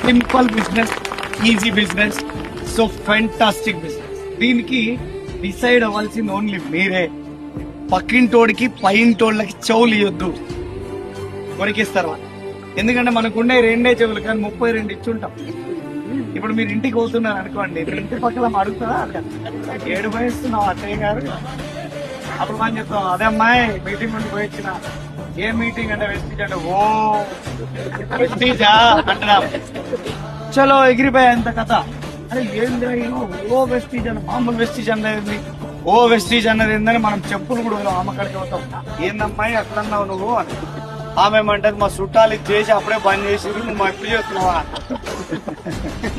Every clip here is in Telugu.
Simple business, easy business, so fantastic business. దీనికి డిసైడ్ అవ్వాల్సింది ఓన్లీ మీరే. పక్కింటోడికి పైంటోళ్ళకి చెవులు ఇవ్వద్దు, కొరికిస్తారు వాళ్ళు. ఎందుకంటే మనకుండే 2 చెవులు కానీ 32 ఇచ్చుంటాం. ఇప్పుడు మీరు ఇంటికి పోతున్నారు అనుకోండి, మీ ఇంటి పక్కల అడుగుతారా ఏడు పోయిస్తున్నావు అత్తయ్య గారు, అప్పుడు మనం చెప్తాం అదే అమ్మాయి మీటింగ్ నుండి పోయించిన. ఏ మీటింగ్ అంటే వెస్టీజ్ అంటే ఓ వెస్టీజా అంటున్నాం. చలో ఎగిరిపోయా ఎంత కథ. అరే ఏం జరిగిన ఓ వెస్టీజ్ అన్న, మామూలు వెస్టీజ్ అన్నది ఓ వెస్టీజ్ అన్నది ఏందని మనం చెప్పులు కూడా ఆమె కడికి అవుతాం. ఏందమ్మాయి అట్లన్నావు నువ్వు అని. ఆమె ఏమంటది మా చుట్టాలు ఇది చేసి అప్పుడే బంద్ చేసి నువ్వు ఎప్పుడు చేస్తున్నావా.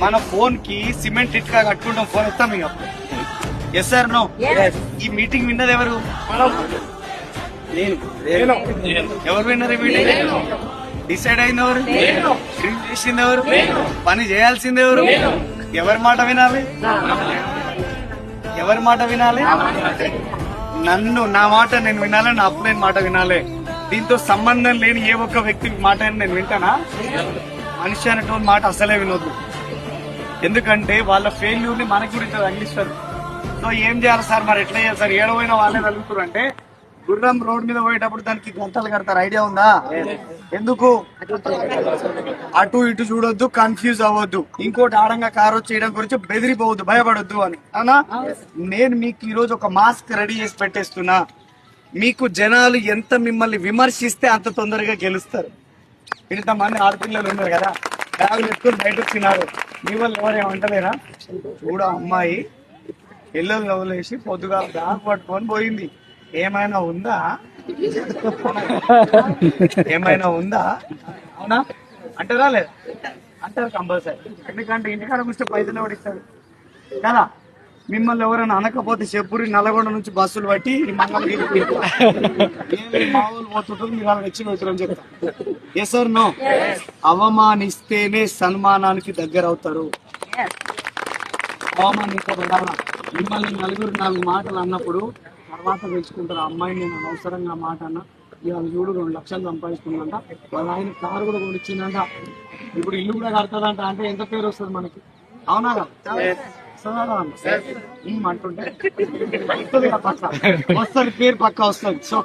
మన ఫోన్ కి సిమెంట్ ఇటుక కట్టుకుంటాం, ఫోన్ ఇస్తాం ఇక. Yes sir no. ఈ మీటింగ్ విన్నది ఎవరు? ఎవరు విన్నారు ఈ మీటింగ్? డిసైడ్ అయింది ఎవరు? డ్రీమ్ చేసింది ఎవరు? పని చేయాల్సింది ఎవరు? ఎవరి మాట వినాలి? ఎవరి మాట వినాలి? నా మాట నేను వినాలి, నా అప్లైన్ మాట వినాలి. దీంతో సంబంధం లేని ఏ ఒక్క వ్యక్తి మాట నేను వింటానా? మనిషి అనేటువంటి మాట అసలే వినొద్దు. ఎందుకంటే వాళ్ళ ఫెయిల్యూర్ ని మనకి గురించి తగిలిస్తారు. సో ఏం చేయాలి సార్, మరి ఎట్లా చేయాలి సార్? ఏడవైనా వాళ్ళే తగులుతారు అంటే గుర్రం రోడ్ మీద పోయేటప్పుడు దానికి గంటలు కడతారు. ఐడియా ఉందా? ఎందుకు? అటు ఇటు చూడొద్దు, కన్ఫ్యూజ్ అవ్వద్దు. ఇంకోటి ఆడంగా కారు వచ్చేయడం గురించి బెదిరిపోవద్దు, భయపడొద్దు అని. అవునా? నేను మీకు ఈ రోజు ఒక మాస్క్ రెడీ చేసి పెట్టేస్తున్నా. మీకు జనాలు ఎంత మిమ్మల్ని విమర్శిస్తే అంత తొందరగా గెలుస్తారు. ఇంతమంది ఆడపిల్లలు ఉన్నారు కదా, బ్యాగులు ఎత్తుకొని బయట వచ్చినారు, మీ వాళ్ళు ఎవరేమంటలేరా? చూడ అమ్మాయి పిల్లలు నవ్వులేసి పొద్దుగా బ్యాగ్ పట్టుకొని పోయింది, ఏమైనా ఉందా? ఏమైనా ఉందా? అవునా అంటారా? లేదా? అంటారు కంపల్సరీ. ఎందుకంటే ఇంటికాడ కూర్చో పైసలు ఎవడిస్తాడు కదా. మిమ్మల్ని ఎవరైనా అనకపోతే చెప్పురి, నల్గొండ నుంచి బస్సులు బట్టి మంగళగిరి మామూలు పోతుంటారు, మీరు అలా వచ్చి పెడతారని చెప్తారు. Yes or no? అవమానిస్తేనే సన్మానానికి దగ్గర అవుతారు. అవమానించబడాలా. మిమ్మల్ని నలుగురు 4 మాటలు అన్నప్పుడు తర్వాత తెలుసుకుంటారు, అమ్మాయి నేను అనవసరంగా మాట అన్నా, ఇవాళ చూడు 2 లక్షలు సంపాదిస్తుందంట, వాళ్ళ ఆయన కారు కూడా కొనిచ్చిందంట, ఇప్పుడు ఇల్లు కూడా కడతాదంట. అంటే ఎంత పేరు వస్తుంది మనకి? అవునా కదా? అంటుంటే వస్తుంది, పేరు పక్క వస్తుంది. సో